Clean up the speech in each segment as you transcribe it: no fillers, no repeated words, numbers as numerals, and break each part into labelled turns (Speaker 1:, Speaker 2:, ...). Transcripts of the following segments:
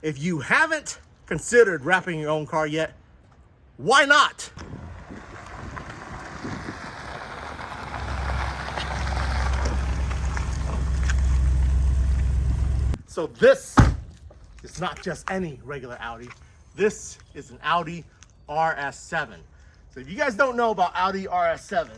Speaker 1: If you haven't considered wrapping your own car yet, why not? So this is not just any regular Audi. This is an Audi RS7. So if you guys don't know about Audi RS7,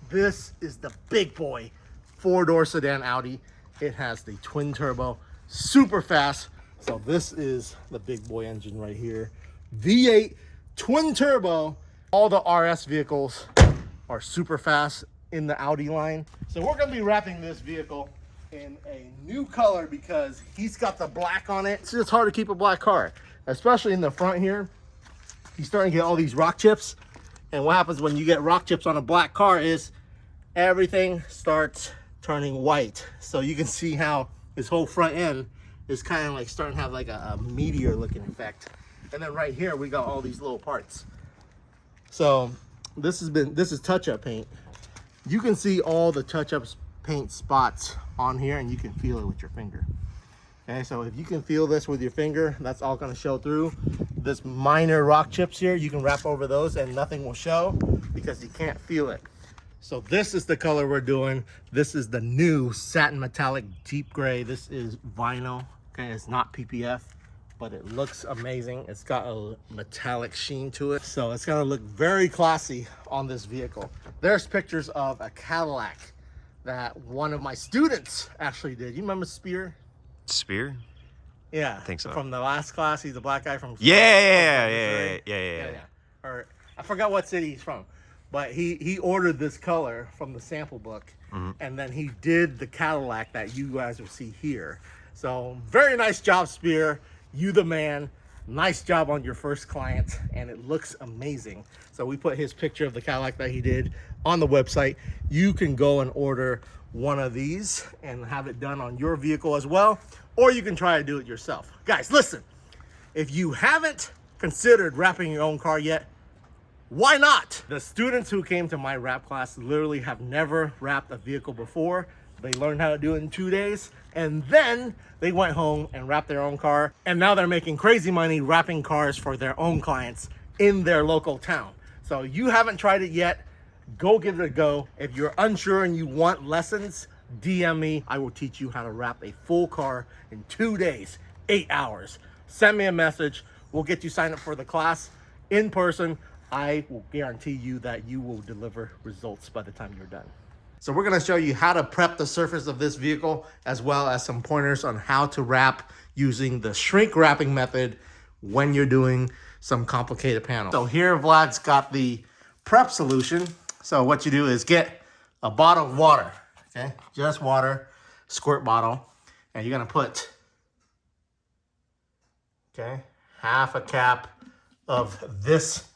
Speaker 1: this is the big boy four-door sedan Audi. It has the twin turbo, super fast. So this is the big boy engine right here. V8 twin turbo. All the RS vehicles are super fast in the Audi line. So we're gonna be wrapping this vehicle in a new color because he's got the black on it. It's just hard to keep a black car, especially in the front here. He's starting to get all these rock chips. And what happens when you get rock chips on a black car is everything starts turning white. So you can see how his whole front end is kind of like starting to have like a meteor looking effect. And then right here, we got all these little parts. So this is touch-up paint. You can see all the touch-up paint spots on here and you can feel it with your finger. Okay, so if you can feel this with your finger, that's all gonna show through. This minor rock chips here, you can wrap over those and nothing will show because you can't feel it. So this is the color we're doing. This is the new satin metallic deep gray. This is vinyl, okay? It's not PPF, but it looks amazing. It's got a metallic sheen to it. So it's gonna look very classy on this vehicle. There's pictures of a Cadillac that one of my students actually did. You remember Spear?
Speaker 2: Spear?
Speaker 1: Yeah,
Speaker 2: I think so.
Speaker 1: From the last class, he's a black guy from
Speaker 2: Yeah.
Speaker 1: Or I forgot what city he's from, but he ordered this color from the sample book, and then he did the Cadillac that you guys will see here. So very nice job, Spear. You the man. Nice job on your first client, and it looks amazing. So we put his picture of the Cadillac that he did on the website. You can go and order one of these and have it done on your vehicle as well, or you can try to do it yourself. Guys, listen, if you haven't considered wrapping your own car yet, why not? The students who came to my wrap class literally have never wrapped a vehicle before. They learned how to do it in 2 days, and then they went home and wrapped their own car, and now they're making crazy money wrapping cars for their own clients in their local town. So you haven't tried it yet, go give it a go. If you're unsure and you want lessons, DM me. I will teach you how to wrap a full car in 2 days, 8 hours. Send me a message. We'll get you signed up for the class in person. I will guarantee you that you will deliver results by the time you're done. So we're gonna show you how to prep the surface of this vehicle, as well as some pointers on how to wrap using the shrink wrapping method when you're doing some complicated panels. So here Vlad's got the prep solution. So what you do is get a bottle of water, okay? Just water, squirt bottle. And you're gonna put, okay, half a cap of this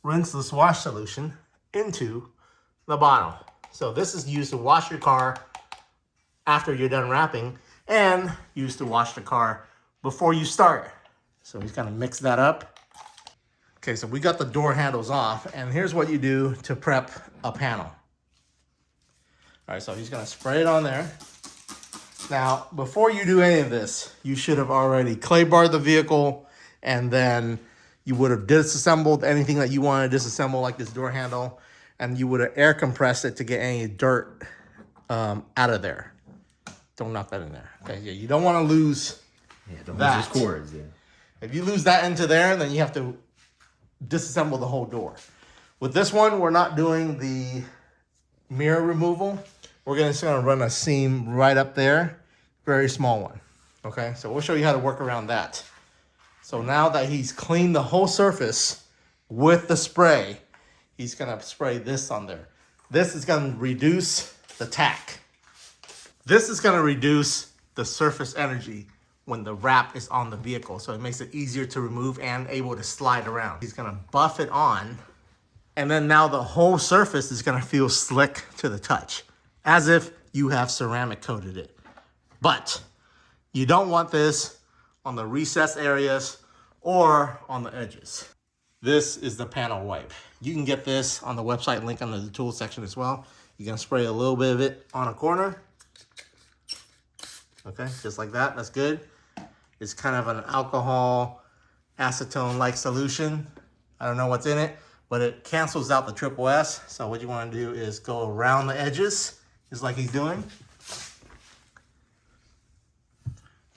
Speaker 1: rinseless wash solution into the bottle. So this is used to wash your car after you're done wrapping and used to wash the car before you start. So he's gonna mix that up. Okay, so we got the door handles off, and here's what you do to prep a panel. All right, so he's gonna spray it on there. Now, before you do any of this, you should have already clay barred the vehicle, and then you would have disassembled anything that you want to disassemble, like this door handle, and you would have air compressed it to get any dirt out of there. Don't knock that in there. Okay, yeah, you don't want to lose
Speaker 3: don't
Speaker 1: that.
Speaker 3: lose those cords, yeah.
Speaker 1: If you lose that into there, then you have to disassemble the whole door. With this one, we're not doing the mirror removal. We're just gonna run a seam right up there, very small one. Okay, so we'll show you how to work around that. So now that he's cleaned the whole surface with the spray, he's gonna spray this on there. This is gonna reduce the tack. This is gonna reduce the surface energy when the wrap is on the vehicle. So it makes it easier to remove and able to slide around. He's gonna buff it on, and then now the whole surface is gonna feel slick to the touch, as if you have ceramic coated it. But you don't want this on the recess areas or on the edges. This is the panel wipe. You can get this on the website link under the tools section as well. You're gonna spray a little bit of it on a corner. Okay, just like that, that's good. is kind of an alcohol acetone-like solution. I don't know what's in it, but it cancels out the triple S. So what you want to do is go around the edges, just like he's doing.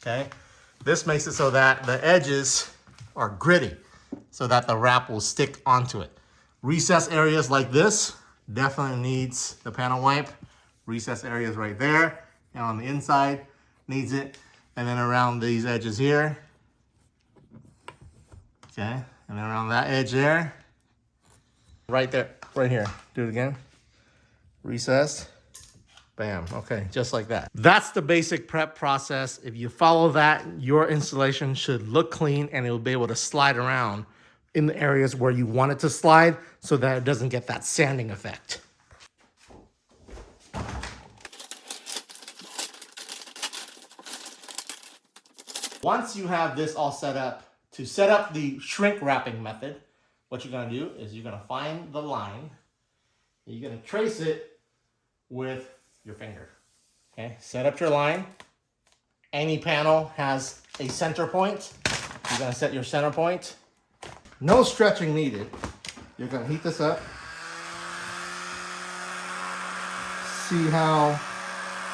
Speaker 1: Okay, this makes it so that the edges are gritty, so that the wrap will stick onto it. Recess areas like this definitely needs the panel wipe. Recess areas right there, and on the inside needs it. And then around these edges here. Okay, and then around that edge there. Right there, right here. Do it again. Recess. Bam, okay, just like that. That's the basic prep process. If you follow that, your installation should look clean and it will be able to slide around in the areas where you want it to slide so that it doesn't get that sanding effect. Once you have this all set up, to set up the shrink wrapping method, what you're gonna do is you're gonna find the line, and you're gonna trace it with your finger. Okay, set up your line. Any panel has a center point. You're gonna set your center point. No stretching needed. You're gonna heat this up. See how,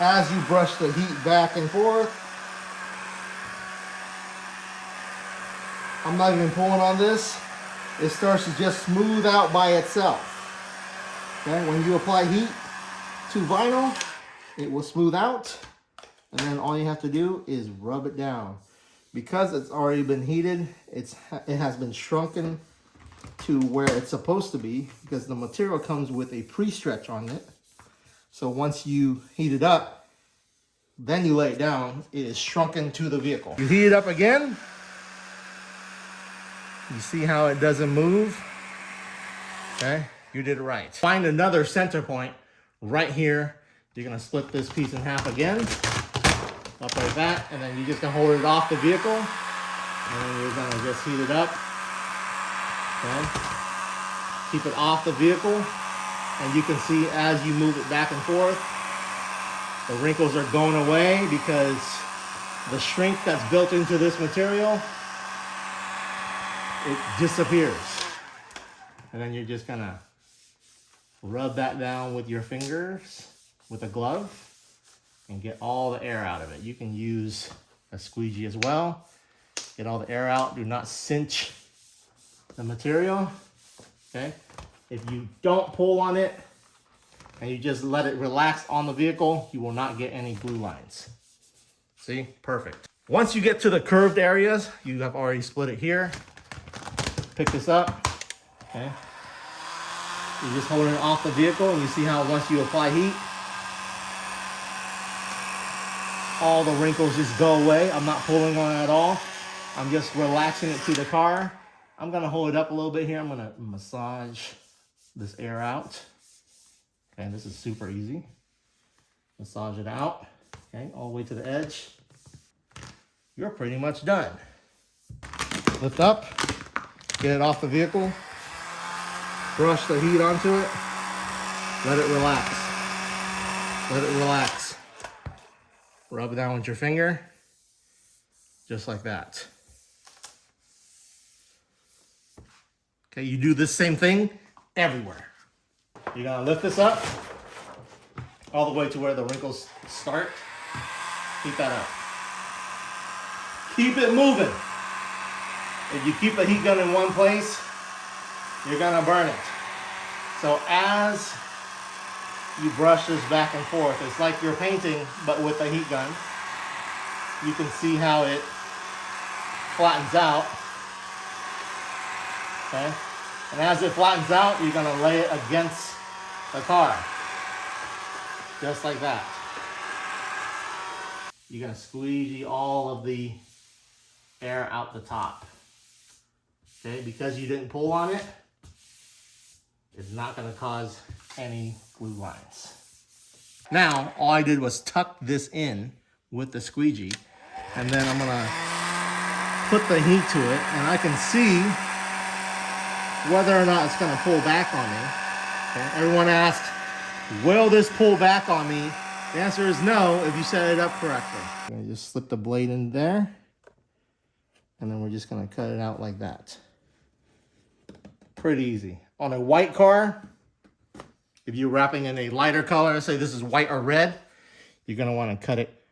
Speaker 1: as you brush the heat back and forth, I'm not even pulling on this. It starts to just smooth out by itself. Okay, when you apply heat to vinyl, it will smooth out. And then all you have to do is rub it down. Because it's already been heated, it has been shrunken to where it's supposed to be, because the material comes with a pre-stretch on it. So once you heat it up, then you lay it down, it is shrunken to the vehicle. You heat it up again. You see how it doesn't move? Okay, you did it right. Find another center point right here. You're gonna split this piece in half again, up like that, and then you're just gonna hold it off the vehicle, and then you're gonna just heat it up. Okay, keep it off the vehicle, and you can see as you move it back and forth, the wrinkles are going away because the shrink that's built into this material, it disappears. And then you're just gonna rub that down with your fingers with a glove and get all the air out of it. You can use a squeegee as well. Get all the air out. Do not cinch the material. Okay? If you don't pull on it and you just let it relax on the vehicle, you will not get any glue lines. See? Perfect. Once you get to the curved areas, you have already split it here. Pick this up. Okay? You're just holding it off the vehicle, and you see how once you apply heat, all the wrinkles just go away. I'm not pulling on it at all. I'm just relaxing it to the car. I'm gonna hold it up a little bit here. I'm gonna massage this air out. Okay, this is super easy. Massage it out, okay, all the way to the edge. You're pretty much done. Lift up, get it off the vehicle, brush the heat onto it, let it relax. Let it relax. Rub it down with your finger, just like that. Okay, you do this same thing everywhere. You're gonna lift this up all the way to where the wrinkles start. Keep that up. Keep it moving. If you keep the heat gun in one place, you're gonna burn it. So as you brush this back and forth, it's like you're painting, but with a heat gun. You can see how it flattens out. Okay? And as it flattens out, you're gonna lay it against the car. Just like that. You're gonna squeegee all of the air out the top. Okay, because you didn't pull on it, it's not gonna cause any glue lines. Now, all I did was tuck this in with the squeegee, and then I'm gonna put the heat to it, and I can see whether or not it's gonna pull back on me. Okay? Everyone asked, will this pull back on me? The answer is no if you set it up correctly. I'm gonna just slip the blade in there. And then we're just gonna cut it out like that. Pretty easy. On a white car, if you're wrapping in a lighter color, say this is white or red, you're gonna wanna cut it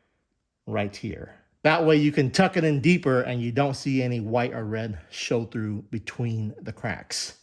Speaker 1: right here. That way you can tuck it in deeper and you don't see any white or red show through between the cracks.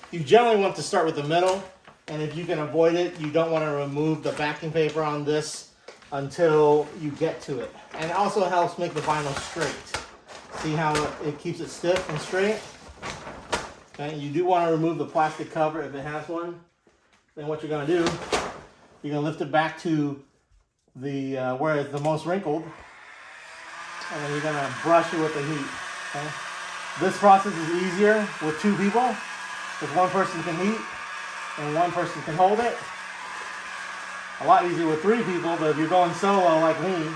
Speaker 1: You generally want to start with the middle, and if you can avoid it, you don't want to remove the backing paper on this until you get to it. And it also helps make the vinyl straight. See how it keeps it stiff and straight? Okay, you do want to remove the plastic cover if it has one. Then what you're going to do, you're going to lift it back to the where it's the most wrinkled, and then you're going to brush it with the heat. Okay? This process is easier with 2 people, because one person can heat and one person can hold it. A lot easier with 3 people, but if you're going solo like me,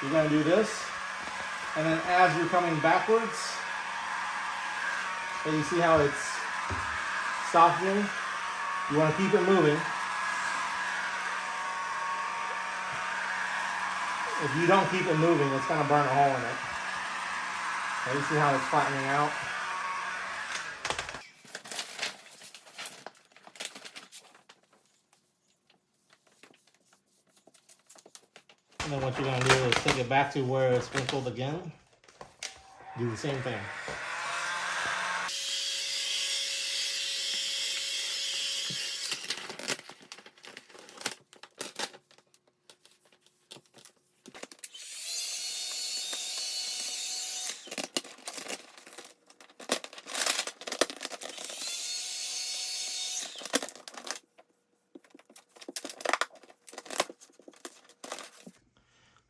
Speaker 1: you're going to do this. And then as you're coming backwards, and you see how it's softening? You want to keep it moving. If you don't keep it moving, it's going to burn a hole in it. Okay, you see how it's flattening out? And then what you're going to do is take it back to where it's wrinkled again. Do the same thing.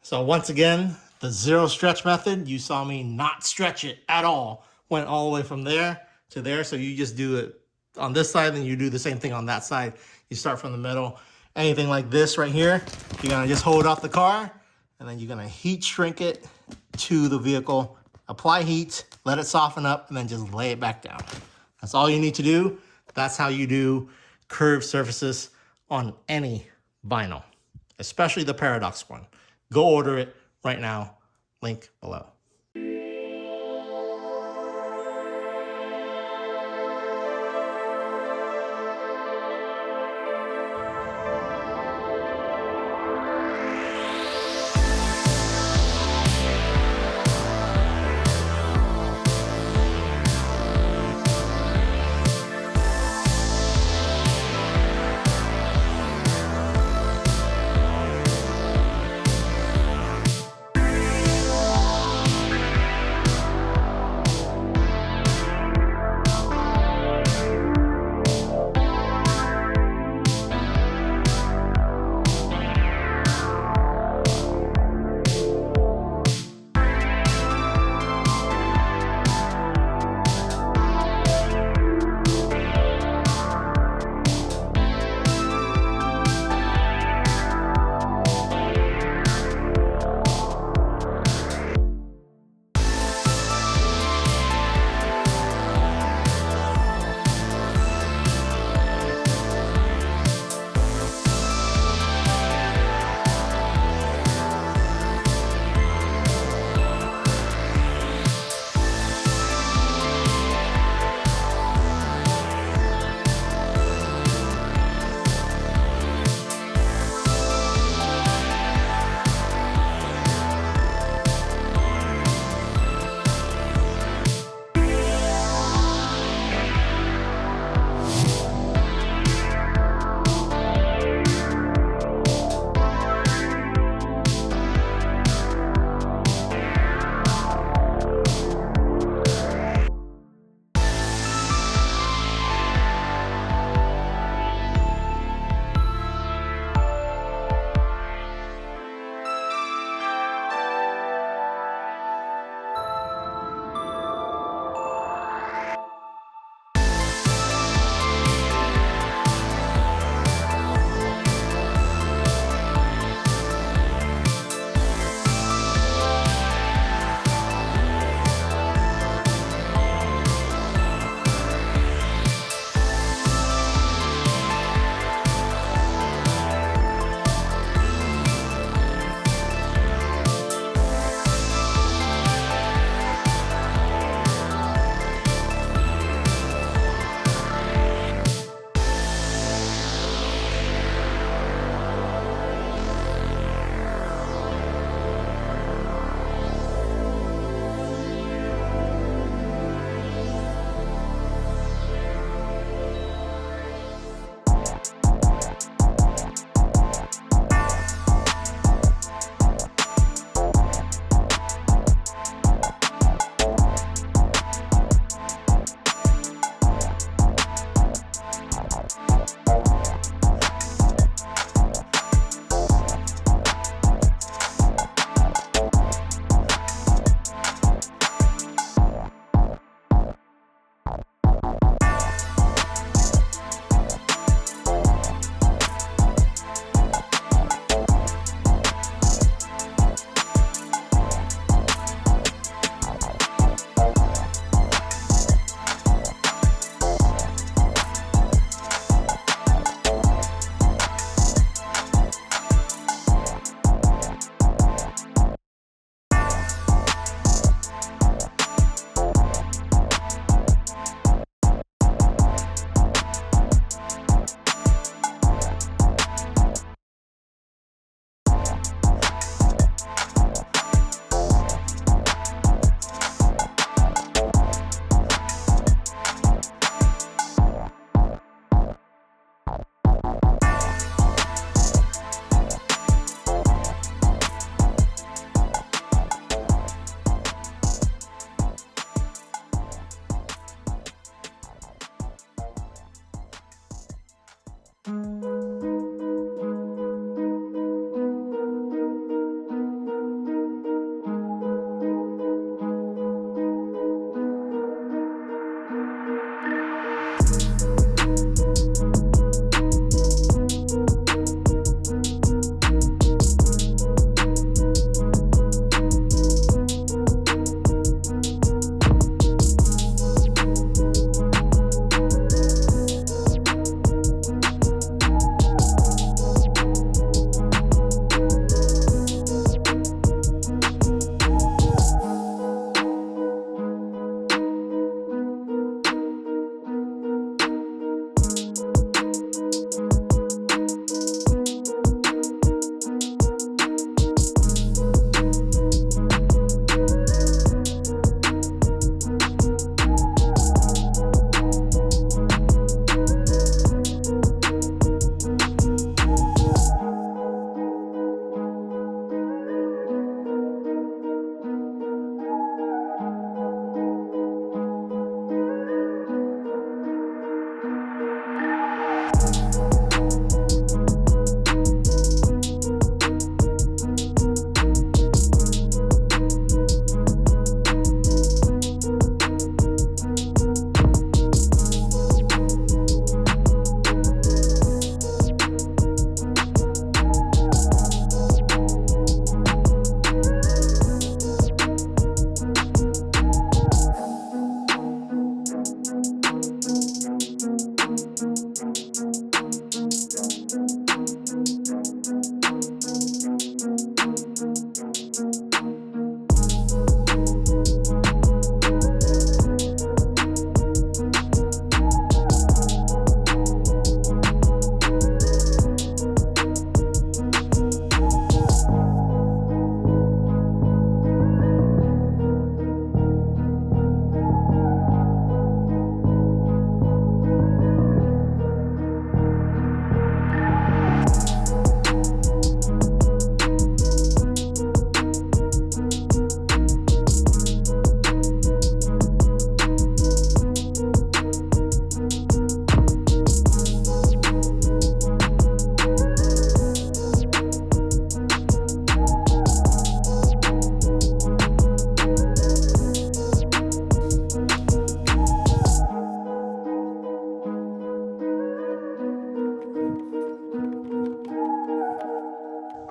Speaker 1: So once again, the 0 stretch method, you saw me not stretch it at all. Went all the way from there to there. So you just do it on this side, then you do the same thing on that side. You start from the middle. Anything like this right here, you're gonna just hold off the car, and then you're gonna heat shrink it to the vehicle, apply heat, let it soften up, and then just lay it back down. That's all you need to do. That's how you do curved surfaces on any vinyl, especially the Paradox one. Go order it right now. Link below.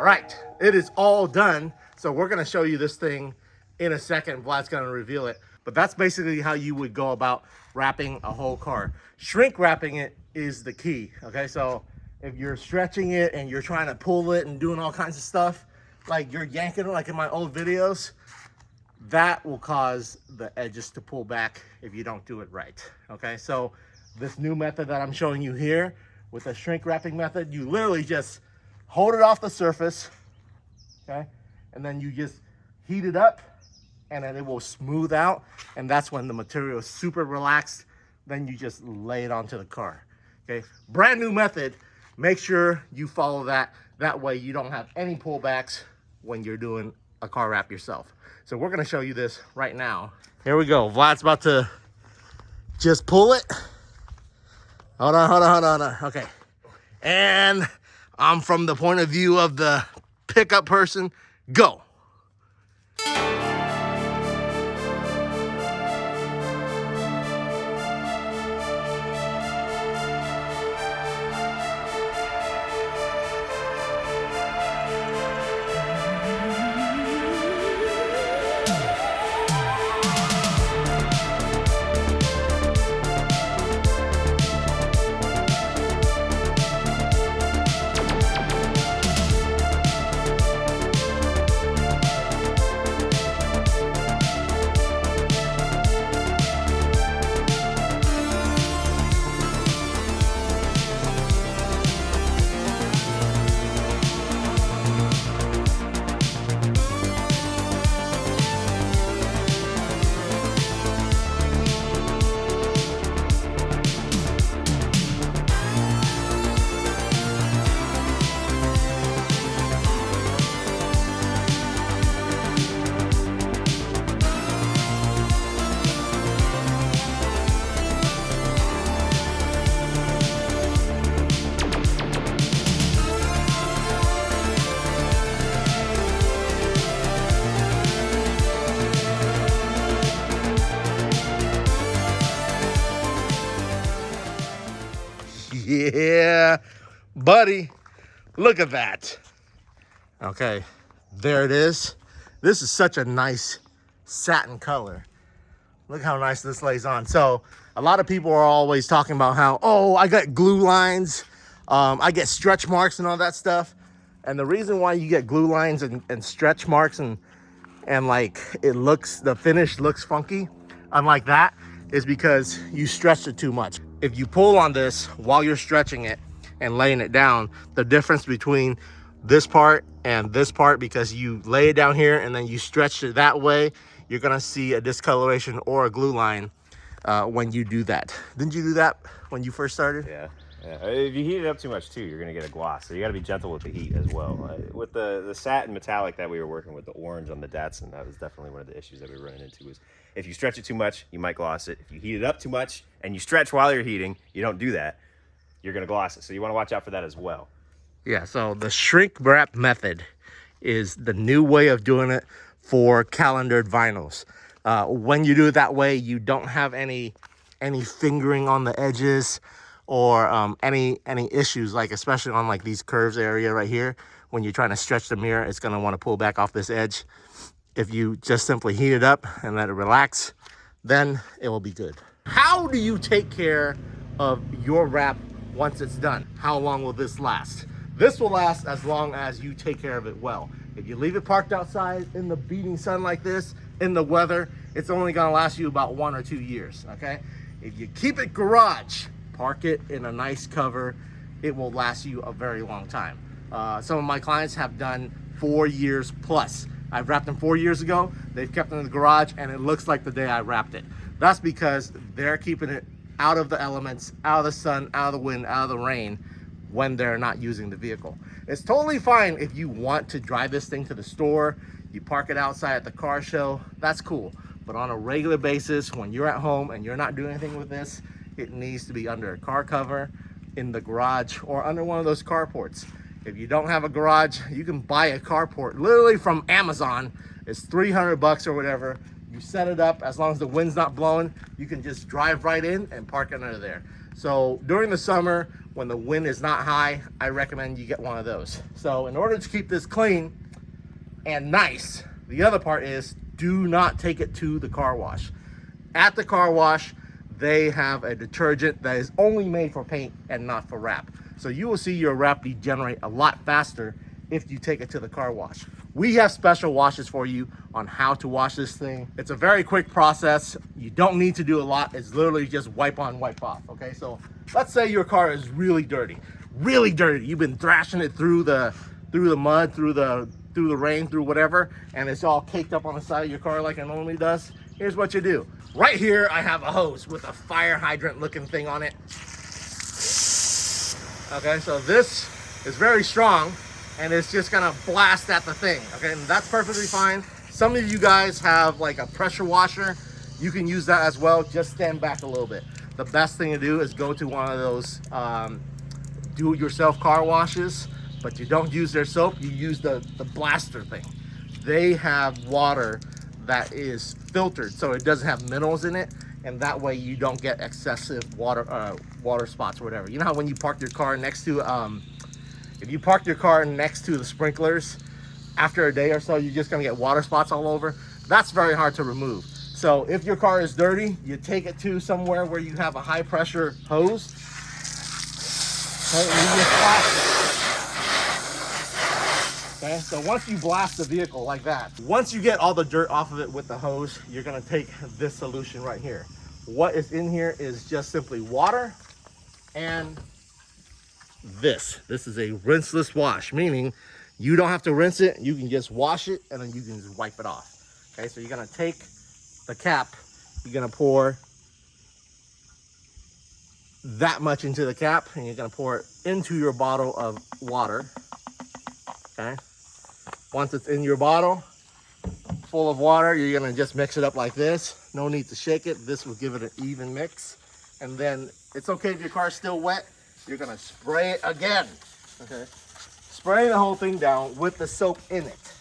Speaker 1: right, it is all done. So we're gonna show you this thing in a second. Vlad's gonna reveal it. But that's basically how you would go about wrapping a whole car. Shrink wrapping it is the key, okay? So if you're stretching it and you're trying to pull it and doing all kinds of stuff, like you're yanking it like in my old videos, that will cause the edges to pull back if you don't do it right, okay? So this new method that I'm showing you here with the shrink wrapping method, you literally just hold it off the surface, okay? And then you just heat it up and then it will smooth out. And that's when the material is super relaxed. Then you just lay it onto the car, okay? Brand new method. Make sure you follow that. That way you don't have any pullbacks when you're doing a car wrap yourself. So we're gonna show you this right now. Here we go. Vlad's about to just pull it. Hold on. Okay. And I'm from the point of view of the pickup person. Go. Yeah, buddy, look at that. Okay, there it is. This is such a nice satin color. Look how nice this lays on. So a lot of people are always talking about how, oh, I got glue lines, I get stretch marks and all that stuff. And the reason why you get glue lines and stretch marks and like the finish looks funky, unlike that, is because you stretched it too much. If you pull on this while you're stretching it and laying it down, the difference between this part and this part, because you lay it down here and then you stretch it that way, you're gonna see a discoloration or a glue line when you do that. Didn't you do that when you first started?
Speaker 3: Yeah. If you heat it up too much too, you're gonna get a gloss. So you got to be gentle with the heat as well. With the satin metallic that we were working with, the orange on the Datsun, that was definitely one of the issues that we were running into. Was if you stretch it too much, you might gloss it. If you heat it up too much and you stretch while you're heating, you don't do that, you're gonna gloss it. So you want to watch out for that as well.
Speaker 1: Yeah. So the shrink wrap method is the new way of doing it for calendared vinyls. When you do it that way, you don't have any fingering on the edges or any issues, like especially on like these curves area right here. When you're trying to stretch the mirror, it's gonna want to pull back off this edge. If you just simply heat it up and let it relax, then it will be good. How do you take care of your wrap once it's done? How long will this last? This will last as long as you take care of it well. If you leave it parked outside in the beating sun like this, in the weather, it's only gonna last you about 1 or 2 years, okay? If you keep it garage, park it in a nice cover, it will last you a very long time. Some of my clients have done 4 years plus. I've wrapped them 4 years ago. They've kept them in the garage and it looks like the day I wrapped it. That's because they're keeping it out of the elements, out of the sun, out of the wind, out of the rain when they're not using the vehicle. It's totally fine if you want to drive this thing to the store, you park it outside at the car show, that's cool. But on a regular basis, when you're at home and you're not doing anything with this, it needs to be under a car cover, in the garage, or under one of those carports. If you don't have a garage, you can buy a carport literally from Amazon. It's 300 bucks or whatever. You set it up, as long as the wind's not blowing, you can just drive right in and park it under there. So during the summer, when the wind is not high, I recommend you get one of those. So in order to keep this clean and nice, the other part is do not take it to the car wash. At the car wash, they have a detergent that is only made for paint and not for wrap. So you will see your wrap degenerate a lot faster if you take it to the car wash. We have special washes for you on how to wash this thing. It's a very quick process. You don't need to do a lot. It's literally just wipe on, wipe off. Okay, so let's say your car is really dirty. You've been thrashing it through the mud, through the rain, through whatever, and it's all caked up on the side of your car like it normally does. Here's what you do. Right here, I have a hose with a fire hydrant looking thing on it. Okay, so this is very strong, and it's just gonna blast at the thing. Okay, and that's perfectly fine. Some of you guys have like a pressure washer. You can use that as well. Just stand back a little bit. The best thing to do is go to one of those do-it-yourself car washes, but you don't use their soap. You use the blaster thing. They have water that is filtered, so it doesn't have minerals in it, and that way you don't get excessive water spots or whatever. You know how when you park your car next to if you park your car next to the sprinklers, after a day or so, you're just gonna get water spots all over. That's very hard to remove. So if your car is dirty, you take it to somewhere where you have a high pressure hose. Okay, and you just blast it. Okay, so once you blast the vehicle like that, once you get all the dirt off of it with the hose, you're gonna take this solution right here. What is in here is just simply water and this. This is a rinseless wash, meaning you don't have to rinse it. You can just wash it and then you can just wipe it off. Okay, so you're gonna take the cap, you're gonna pour that much into the cap, and you're gonna pour it into your bottle of water. Okay, once it's in your bottle full of water, you're gonna just mix it up like this. No need to shake it. This will give it an even mix. And then it's okay if your car's still wet. You're gonna spray it again. Okay, spray the whole thing down with the soap in it.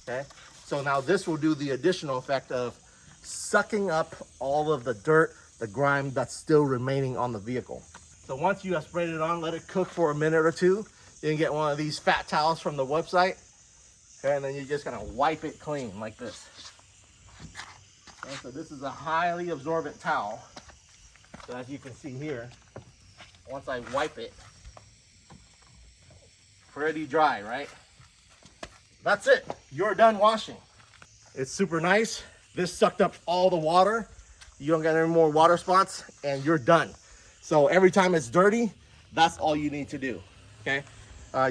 Speaker 1: Okay, so now this will do the additional effect of sucking up all of the dirt, the grime that's still remaining on the vehicle. So once you have sprayed it on, let it cook for a minute or two. You can get one of these fat towels from the website. Okay, and then you're just gonna wipe it clean like this. Okay, so this is a highly absorbent towel. So as you can see here, once I wipe it, pretty dry, right? That's it. You're done washing. It's super nice. This sucked up all the water. You don't get any more water spots, and you're done. So every time it's dirty, that's all you need to do. Okay.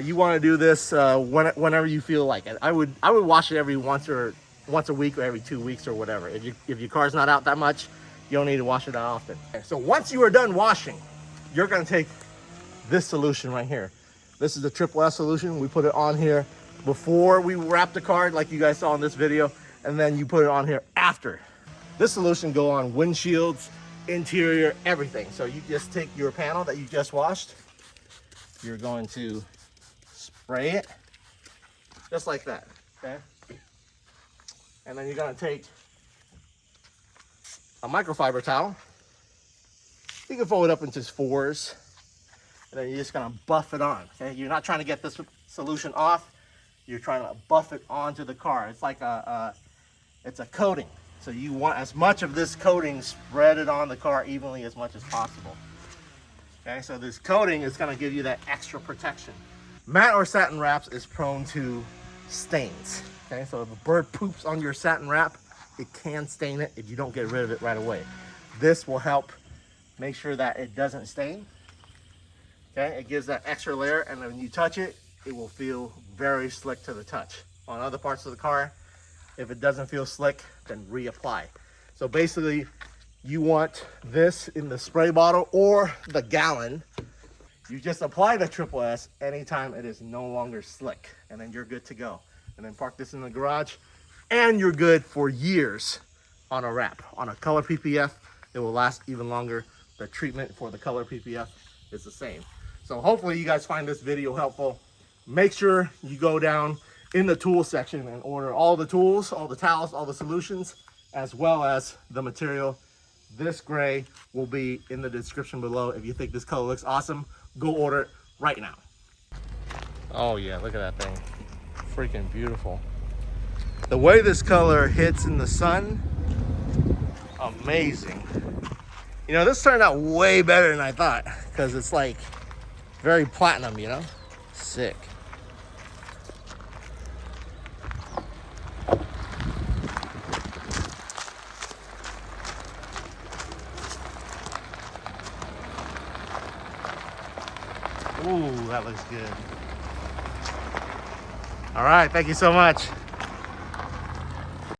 Speaker 1: You want to do this whenever you feel like it. I would wash it every once a week or every 2 weeks or whatever. If your car's not out that much, you don't need to wash it that often. Okay, so once you are done washing, you're gonna take this solution right here. This is the Triple S solution. We put it on here before we wrap the car, like you guys saw in this video, and then you put it on here after. This solution go on windshields, interior, everything. So you just take your panel that you just washed. You're going to spray it just like that, okay? And then you're gonna take a microfiber towel. You can fold it up into 4s, and then you're just gonna buff it on, okay? You're not trying to get this solution off. You're trying to buff it onto the car. It's like it's a coating. So you want as much of this coating spread it on the car evenly as much as possible. Okay, so this coating is gonna give you that extra protection. Matte or satin wraps is prone to stains. Okay, so if a bird poops on your satin wrap, it can stain it if you don't get rid of it right away. This will help make sure that it doesn't stain. Okay, it gives that extra layer, and then when you touch it, it will feel very slick to the touch. On other parts of the car, if it doesn't feel slick, then reapply. So basically, you want this in the spray bottle or the gallon. You just apply the Triple S anytime it is no longer slick, and then you're good to go. And then park this in the garage, and you're good for years on a wrap. On a color PPF, it will last even longer. The treatment for the color PPF is the same. So hopefully you guys find this video helpful. Make sure you go down in the tool section and order all the tools, all the towels, all the solutions, as well as the material. This gray will be in the description below. If you think this color looks awesome, go order it right now. Oh yeah, look at that thing. Freaking beautiful. The way this color hits in the sun, amazing. You know, this turned out way better than I thought because it's like very platinum, you know? Sick. Ooh, that looks good. All right, thank you so much.